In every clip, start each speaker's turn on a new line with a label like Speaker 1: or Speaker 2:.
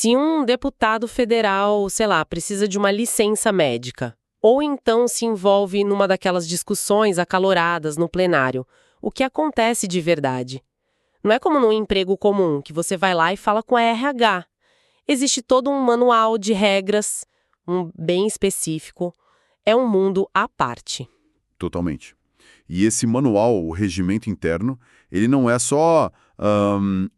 Speaker 1: Se um deputado federal, sei lá, precisa de uma licença médica, ou então se envolve numa daquelas discussões acaloradas no plenário, o que acontece de verdade? Não é como num emprego comum, que você vai lá e fala com a RH. Existe todo um manual de regras, um bem específico. É um mundo à parte.
Speaker 2: Totalmente. E esse manual, o regimento interno, ele não é só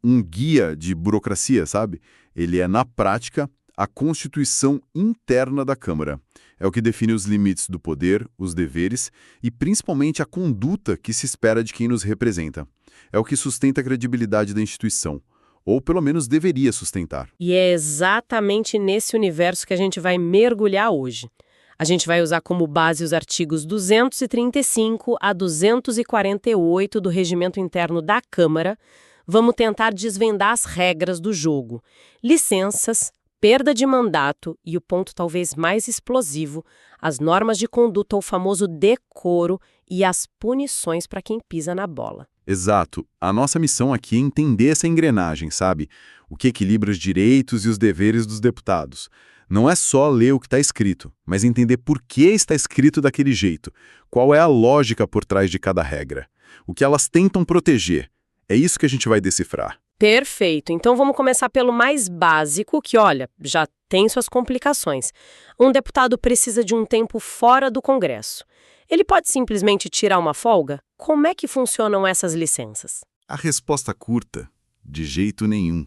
Speaker 2: um guia de burocracia, sabe? Ele é, na prática, a constituição interna da Câmara. É o que define os limites do poder, os deveres e, principalmente, a conduta que se espera de quem nos representa. É o que sustenta a credibilidade da instituição. Ou, pelo menos, deveria sustentar.
Speaker 1: E é exatamente nesse universo que a gente vai mergulhar hoje. A gente vai usar como base os artigos 235 a 248 do Regimento Interno da Câmara. Vamos tentar desvendar as regras do jogo. Licenças, perda de mandato e o ponto talvez mais explosivo, as normas de conduta, o famoso decoro e as punições para quem pisa na bola.
Speaker 2: Exato. A nossa missão aqui é entender essa engrenagem, sabe? O que equilibra os direitos e os deveres dos deputados. Não é só ler o que está escrito, mas entender por que está escrito daquele jeito, qual é a lógica por trás de cada regra, o que elas tentam proteger. É isso que a gente vai decifrar.
Speaker 1: Perfeito. Então vamos começar pelo mais básico, que, olha, já tem suas complicações. Um deputado precisa de um tempo fora do Congresso. Ele pode simplesmente tirar uma folga? Como é que funcionam essas licenças?
Speaker 2: A resposta curta, de jeito nenhum.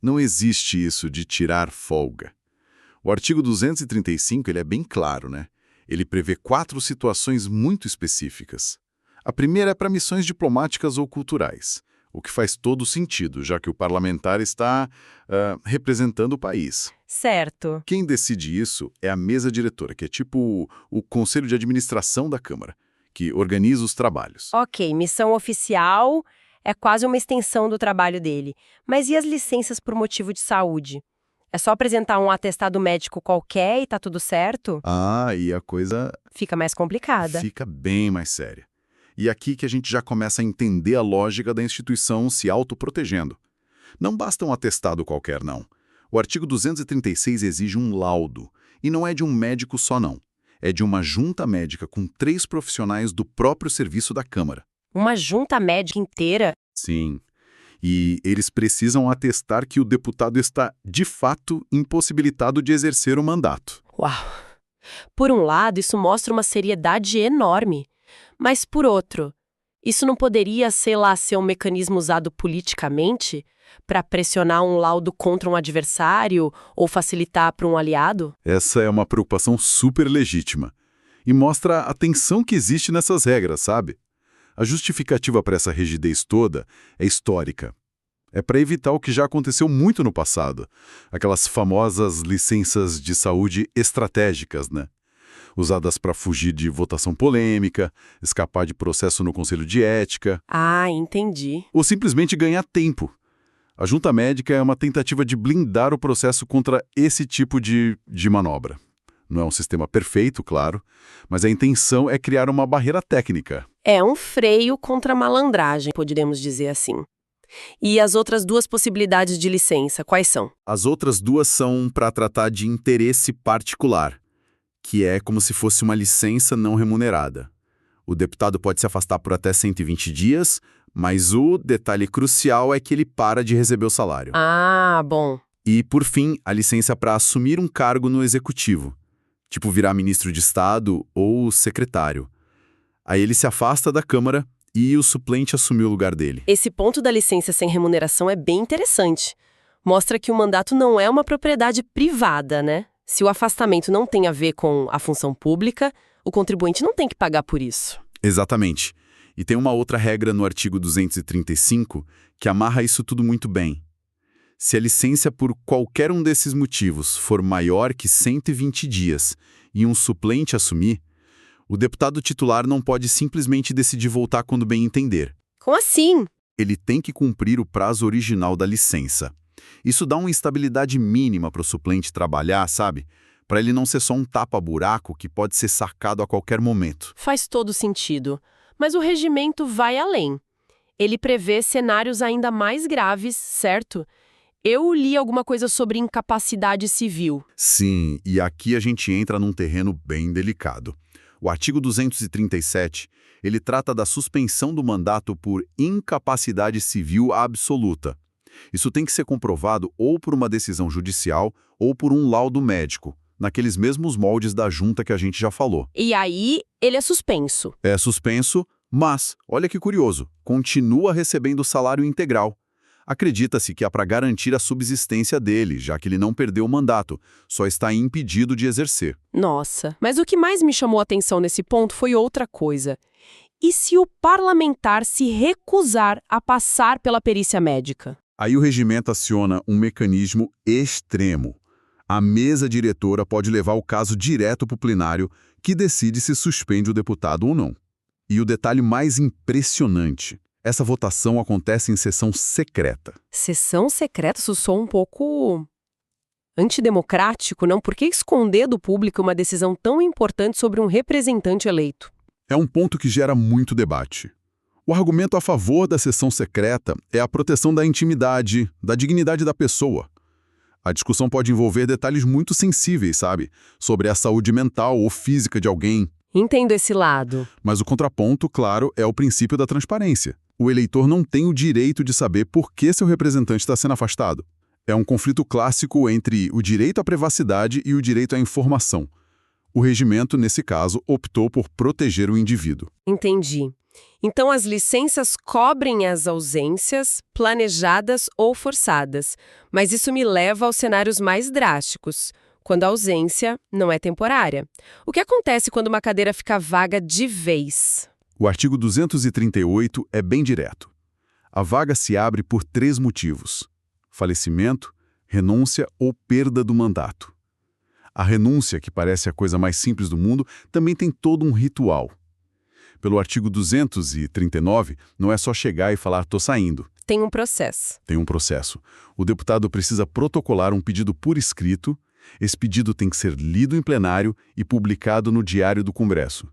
Speaker 2: Não existe isso de tirar folga. O artigo 235 ele é bem claro, né? Ele prevê 4 situações muito específicas. A primeira é para missões diplomáticas ou culturais, o que faz todo sentido, já que o parlamentar está representando o país.
Speaker 1: Certo.
Speaker 2: Quem decide isso é a mesa diretora, que é tipo o conselho de administração da Câmara, que organiza os trabalhos.
Speaker 1: Ok, missão oficial é quase uma extensão do trabalho dele. Mas e as licenças por motivo de saúde? É só apresentar um atestado médico qualquer e tá tudo certo?
Speaker 2: Ah, e a coisa
Speaker 1: Fica mais complicada.
Speaker 2: fica bem mais séria. E aqui que a gente já começa a entender a lógica da instituição se autoprotegendo. Não basta um atestado qualquer, não. O artigo 236 exige um laudo, e não é de um médico só, não. É de uma junta médica com 3 profissionais do próprio serviço da Câmara.
Speaker 1: Uma junta médica inteira?
Speaker 2: Sim. E eles precisam atestar que o deputado está, de fato, impossibilitado de exercer o mandato.
Speaker 1: Uau! Por um lado, isso mostra uma seriedade enorme. Mas, por outro, isso não poderia, sei lá, ser um mecanismo usado politicamente para pressionar um laudo contra um adversário ou facilitar para um aliado?
Speaker 2: Essa é uma preocupação super legítima. E mostra a tensão que existe nessas regras, sabe? A justificativa para essa rigidez toda é histórica. É para evitar o que já aconteceu muito no passado. Aquelas famosas licenças de saúde estratégicas, né? Usadas para fugir de votação polêmica, escapar de processo no Conselho de Ética.
Speaker 1: Ah, entendi.
Speaker 2: Ou simplesmente ganhar tempo. A junta médica é uma tentativa de blindar o processo contra esse tipo de manobra. Não é um sistema perfeito, claro, mas a intenção é criar uma barreira técnica.
Speaker 1: É um freio contra a malandragem, poderíamos dizer assim. E as outras 2 possibilidades de licença, quais são?
Speaker 2: As outras 2 são para tratar de interesse particular, que é como se fosse uma licença não remunerada. O deputado pode se afastar por até 120 dias, mas o detalhe crucial é que ele para de receber o salário.
Speaker 1: Ah, bom.
Speaker 2: E, por fim, a licença para assumir um cargo no executivo, tipo virar ministro de Estado ou secretário. Aí ele se afasta da Câmara e o suplente assumiu o lugar dele.
Speaker 1: Esse ponto da licença sem remuneração é bem interessante. Mostra que o mandato não é uma propriedade privada, né? Se o afastamento não tem a ver com a função pública, o contribuinte não tem que pagar por isso.
Speaker 2: Exatamente. E tem uma outra regra no artigo 235 que amarra isso tudo muito bem. Se a licença por qualquer um desses motivos for maior que 120 dias e um suplente assumir, o deputado titular não pode simplesmente decidir voltar quando bem entender.
Speaker 1: Como assim?
Speaker 2: Ele tem que cumprir o prazo original da licença. Isso dá uma estabilidade mínima para o suplente trabalhar, sabe? Para ele não ser só um tapa-buraco que pode ser sacado a qualquer momento.
Speaker 1: Faz todo sentido. Mas o regimento vai além. Ele prevê cenários ainda mais graves, certo? Eu li alguma coisa sobre incapacidade civil.
Speaker 2: Sim, e aqui a gente entra num terreno bem delicado. O artigo 237, ele trata da suspensão do mandato por incapacidade civil absoluta. Isso tem que ser comprovado ou por uma decisão judicial ou por um laudo médico, naqueles mesmos moldes da junta que a gente já falou.
Speaker 1: E aí, ele é suspenso.
Speaker 2: É suspenso, mas, olha que curioso, continua recebendo o salário integral. Acredita-se que é para garantir a subsistência dele, já que ele não perdeu o mandato, só está impedido de exercer.
Speaker 1: Nossa, mas o que mais me chamou a atenção nesse ponto foi outra coisa. E se o parlamentar se recusar a passar pela perícia médica?
Speaker 2: Aí o regimento aciona um mecanismo extremo. A mesa diretora pode levar o caso direto para o plenário, que decide se suspende o deputado ou não. E o detalhe mais impressionante: essa votação acontece em sessão secreta.
Speaker 1: Sessão secreta, isso soa um pouco antidemocrático, não? Por que esconder do público uma decisão tão importante sobre um representante eleito?
Speaker 2: É um ponto que gera muito debate. O argumento a favor da sessão secreta é a proteção da intimidade, da dignidade da pessoa. A discussão pode envolver detalhes muito sensíveis, sabe? Sobre a saúde mental ou física de alguém.
Speaker 1: Entendo esse lado.
Speaker 2: Mas o contraponto, claro, é o princípio da transparência. O eleitor não tem o direito de saber por que seu representante está sendo afastado. É um conflito clássico entre o direito à privacidade e o direito à informação. O regimento, nesse caso, optou por proteger o indivíduo.
Speaker 1: Entendi. Então, as licenças cobrem as ausências, planejadas ou forçadas. Mas isso me leva aos cenários mais drásticos, quando a ausência não é temporária. O que acontece quando uma cadeira fica vaga de vez?
Speaker 2: O artigo 238 é bem direto. A vaga se abre por 3 motivos: falecimento, renúncia ou perda do mandato. A renúncia, que parece a coisa mais simples do mundo, também tem todo um ritual. Pelo artigo 239, não é só chegar e falar "tô saindo".
Speaker 1: Tem um processo.
Speaker 2: Tem um processo. O deputado precisa protocolar um pedido por escrito. Esse pedido tem que ser lido em plenário e publicado no Diário do Congresso.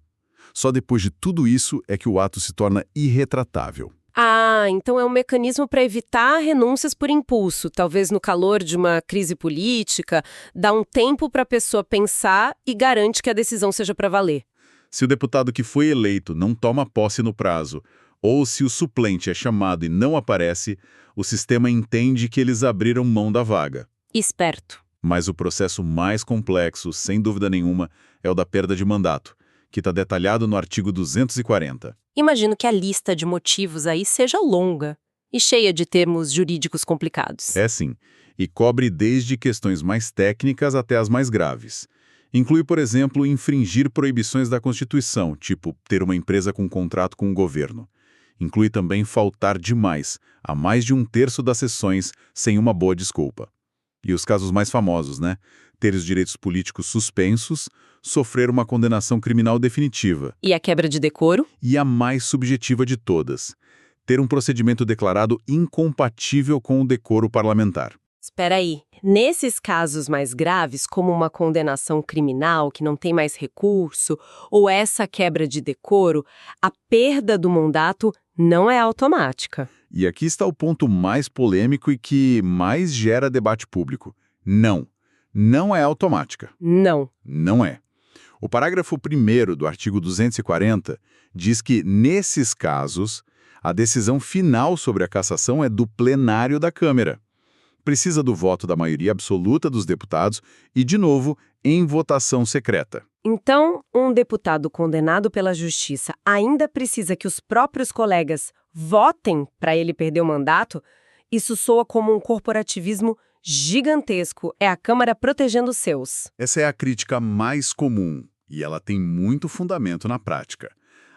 Speaker 2: Só depois de tudo isso é que o ato se torna irretratável.
Speaker 1: Ah, então é um mecanismo para evitar renúncias por impulso, talvez no calor de uma crise política, dá um tempo para a pessoa pensar e garante que a decisão seja para valer.
Speaker 3: Se o deputado que foi eleito não toma posse no prazo, ou se o suplente é chamado e não aparece, o sistema entende que eles abriram mão da vaga.
Speaker 1: Esperto.
Speaker 3: Mas o processo mais complexo, sem dúvida nenhuma, é o da perda de mandato, que está detalhado no artigo 240.
Speaker 1: Imagino que a lista de motivos aí seja longa e cheia de termos jurídicos complicados.
Speaker 3: É sim, e cobre desde questões mais técnicas até as mais graves. Inclui, por exemplo, infringir proibições da Constituição, tipo ter uma empresa com contrato com o governo. Inclui também faltar demais, a mais de 1/3 das sessões, sem uma boa desculpa. E os casos mais famosos, né? Ter os direitos políticos suspensos, sofrer uma condenação criminal definitiva.
Speaker 1: E a quebra de decoro?
Speaker 3: E a mais subjetiva de todas, ter um procedimento declarado incompatível com o decoro parlamentar.
Speaker 1: Espera aí. Nesses casos mais graves, como uma condenação criminal que não tem mais recurso, ou essa quebra de decoro, a perda do mandato não é automática.
Speaker 3: E aqui está o ponto mais polêmico e que mais gera debate público. Não é automática. Não é. O parágrafo 1º do artigo 240 diz que, nesses casos, a decisão final sobre a cassação é do plenário da Câmara. Precisa do voto da maioria absoluta dos deputados e, de novo, em votação secreta.
Speaker 1: Então, um deputado condenado pela justiça ainda precisa que os próprios colegas votem para ele perder o mandato? Isso soa como um corporativismo gigantesco. É a Câmara protegendo os seus.
Speaker 2: Essa é a crítica mais comum e ela tem muito fundamento na prática.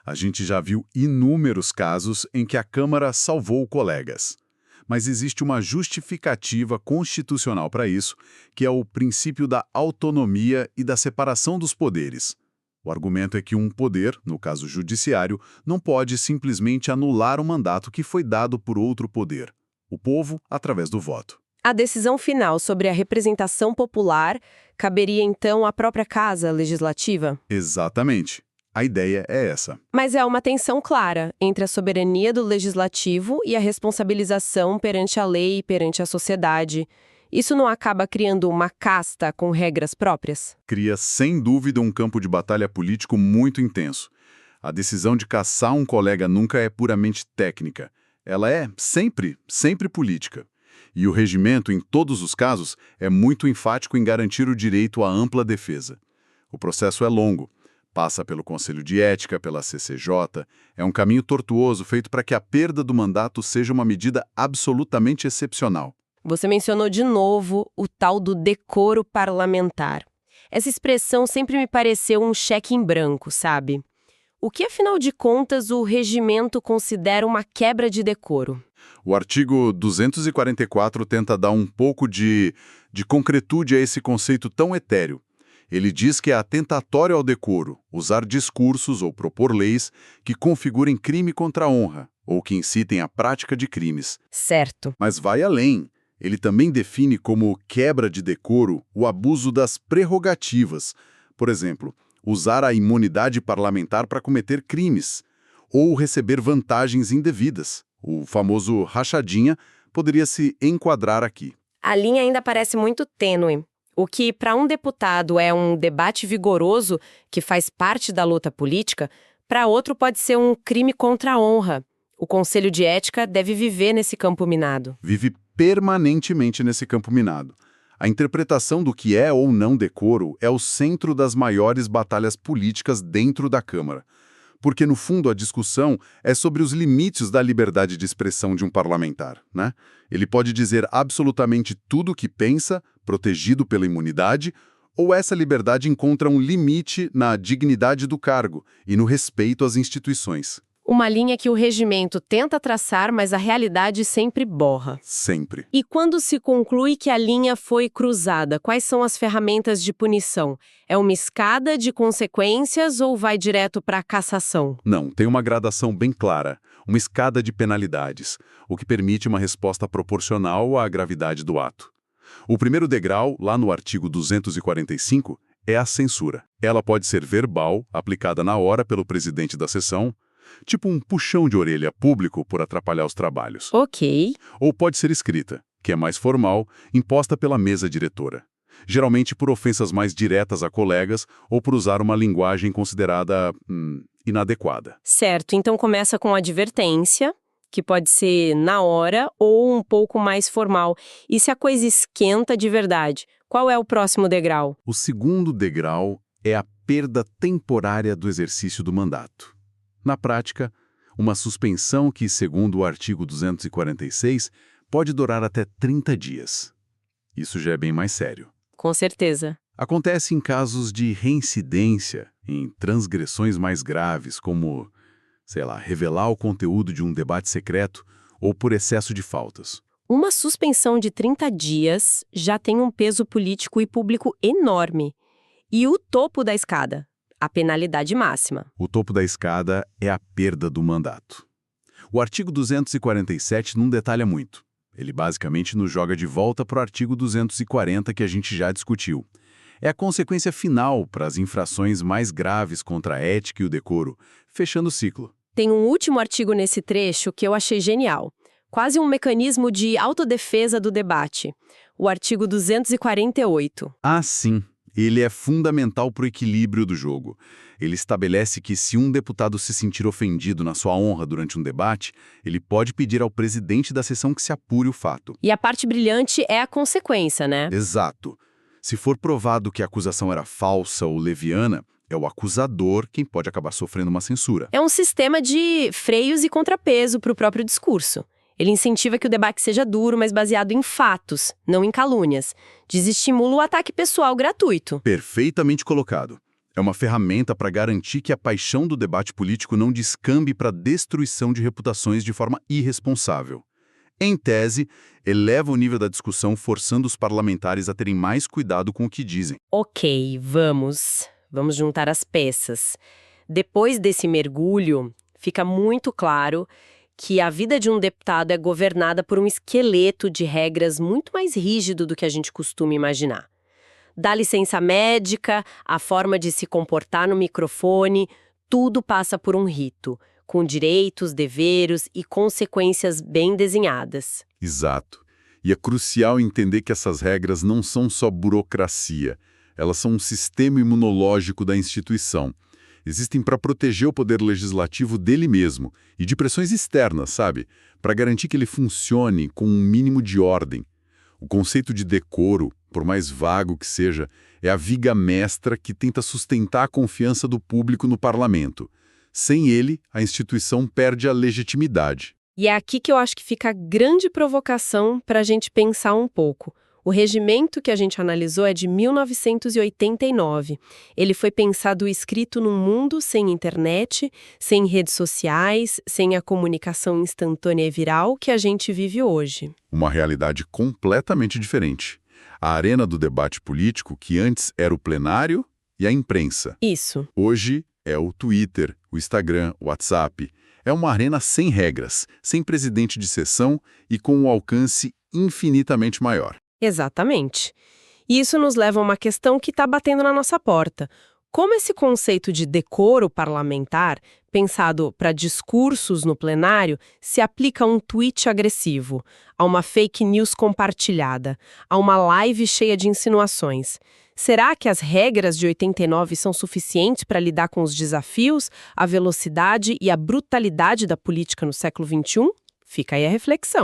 Speaker 2: A gente já viu inúmeros casos em que a Câmara salvou colegas. Mas existe uma justificativa constitucional para isso, que é o princípio da autonomia e da separação dos poderes. O argumento é que um poder, no caso judiciário, não pode simplesmente anular o mandato que foi dado por outro poder, o povo, através do voto.
Speaker 1: A decisão final sobre a representação popular caberia, então, à própria Casa Legislativa?
Speaker 2: Exatamente.
Speaker 3: A ideia é essa.
Speaker 1: Mas é uma tensão clara entre a soberania do legislativo e a responsabilização perante a lei e perante a sociedade. Isso não acaba criando uma casta com regras próprias?
Speaker 3: Cria, sem dúvida, um campo de batalha político muito intenso. A decisão de caçar um colega nunca é puramente técnica. Ela é sempre política. E o regimento, em todos os casos, é muito enfático em garantir o direito à ampla defesa. O processo é longo. Passa pelo Conselho de Ética, pela CCJ. É um caminho tortuoso feito para que a perda do mandato seja uma medida absolutamente excepcional.
Speaker 1: Você mencionou de novo o tal do decoro parlamentar. Essa expressão sempre me pareceu um cheque em branco, sabe? O que, afinal de contas, o regimento considera uma quebra de decoro?
Speaker 3: O artigo 244 tenta dar um pouco de concretude a esse conceito tão etéreo. Ele diz que é atentatório ao decoro usar discursos ou propor leis que configurem crime contra a honra ou que incitem a prática de crimes.
Speaker 1: Certo.
Speaker 3: Mas vai além. Ele também define como quebra de decoro o abuso das prerrogativas. Por exemplo, usar a imunidade parlamentar para cometer crimes ou receber vantagens indevidas. O famoso rachadinha poderia se enquadrar aqui.
Speaker 1: A linha ainda parece muito tênue. O que, para um deputado, é um debate vigoroso que faz parte da luta política, para outro pode ser um crime contra a honra. O Conselho de Ética deve viver nesse campo minado.
Speaker 3: Vive permanentemente nesse campo minado. A interpretação do que é ou não decoro é o centro das maiores batalhas políticas dentro da Câmara. Porque, no fundo, a discussão é sobre os limites da liberdade de expressão de um parlamentar, né? Ele pode dizer absolutamente tudo o que pensa, protegido pela imunidade, ou essa liberdade encontra um limite na dignidade do cargo e no respeito às instituições.
Speaker 1: Uma linha que o regimento tenta traçar, mas a realidade sempre borra.
Speaker 3: Sempre.
Speaker 1: E quando se conclui que a linha foi cruzada, quais são as ferramentas de punição? É uma escada de consequências ou vai direto para a cassação?
Speaker 3: Não, tem uma gradação bem clara, uma escada de penalidades, o que permite uma resposta proporcional à gravidade do ato. O primeiro degrau, lá no artigo 245, é a censura. Ela pode ser verbal, aplicada na hora pelo presidente da sessão, tipo um puxão de orelha público por atrapalhar os trabalhos.
Speaker 1: Ok.
Speaker 3: Ou pode ser escrita, que é mais formal, imposta pela mesa diretora. Geralmente por ofensas mais diretas a colegas ou por usar uma linguagem considerada inadequada.
Speaker 1: Certo, então começa com advertência, que pode ser na hora ou um pouco mais formal. E se a coisa esquenta de verdade, qual é o próximo degrau?
Speaker 3: O segundo degrau é a perda temporária do exercício do mandato. Na prática, uma suspensão que, segundo o artigo 246, pode durar até 30 dias. Isso já é bem mais sério.
Speaker 1: Com certeza.
Speaker 3: Acontece em casos de reincidência, em transgressões mais graves, como, revelar o conteúdo de um debate secreto ou por excesso de faltas.
Speaker 1: Uma suspensão de 30 dias já tem um peso político e público enorme. E o topo da escada? A penalidade máxima.
Speaker 3: O topo da escada é a perda do mandato. O artigo 247 não detalha muito. Ele basicamente nos joga de volta para o artigo 240 que a gente já discutiu. É a consequência final para as infrações mais graves contra a ética e o decoro, fechando o ciclo.
Speaker 1: Tem um último artigo nesse trecho que eu achei genial. Quase um mecanismo de autodefesa do debate. O artigo 248.
Speaker 3: Ah, sim. Ele é fundamental para o equilíbrio do jogo. Ele estabelece que se um deputado se sentir ofendido na sua honra durante um debate, ele pode pedir ao presidente da sessão que se apure o fato.
Speaker 1: E a parte brilhante é a consequência, né?
Speaker 3: Exato. Se for provado que a acusação era falsa ou leviana, é o acusador quem pode acabar sofrendo uma censura.
Speaker 1: É um sistema de freios e contrapeso para o próprio discurso. Ele incentiva que o debate seja duro, mas baseado em fatos, não em calúnias. Desestimula o ataque pessoal gratuito.
Speaker 3: Perfeitamente colocado. É uma ferramenta para garantir que a paixão do debate político não descambe para a destruição de reputações de forma irresponsável. Em tese, eleva o nível da discussão, forçando os parlamentares a terem mais cuidado com o que dizem.
Speaker 1: Ok, vamos juntar as peças. Depois desse mergulho, fica muito claro que a vida de um deputado é governada por um esqueleto de regras muito mais rígido do que a gente costuma imaginar. Da licença médica, a forma de se comportar no microfone, tudo passa por um rito, com direitos, deveres e consequências bem desenhadas.
Speaker 2: Exato. E é crucial entender que essas regras não são só burocracia, elas são um sistema imunológico da instituição. Existem para proteger o poder legislativo dele mesmo e de pressões externas, sabe? Para garantir que ele funcione com um mínimo de ordem. O conceito de decoro, por mais vago que seja, é a viga mestra que tenta sustentar a confiança do público no parlamento. Sem ele, a instituição perde a legitimidade.
Speaker 1: E é aqui que eu acho que fica a grande provocação para a gente pensar um pouco. O regimento que a gente analisou é de 1989. Ele foi pensado e escrito num mundo sem internet, sem redes sociais, sem a comunicação instantânea e viral que a gente vive hoje.
Speaker 2: Uma realidade completamente diferente. A arena do debate político, que antes era o plenário e a imprensa.
Speaker 1: Isso.
Speaker 2: Hoje é o Twitter, o Instagram, o WhatsApp. É uma arena sem regras, sem presidente de sessão e com um alcance infinitamente maior.
Speaker 1: Exatamente. E isso nos leva a uma questão que está batendo na nossa porta. Como esse conceito de decoro parlamentar, pensado para discursos no plenário, se aplica a um tweet agressivo, a uma fake news compartilhada, a uma live cheia de insinuações? Será que as regras de 89 são suficientes para lidar com os desafios, a velocidade e a brutalidade da política no século XXI? Fica aí a reflexão.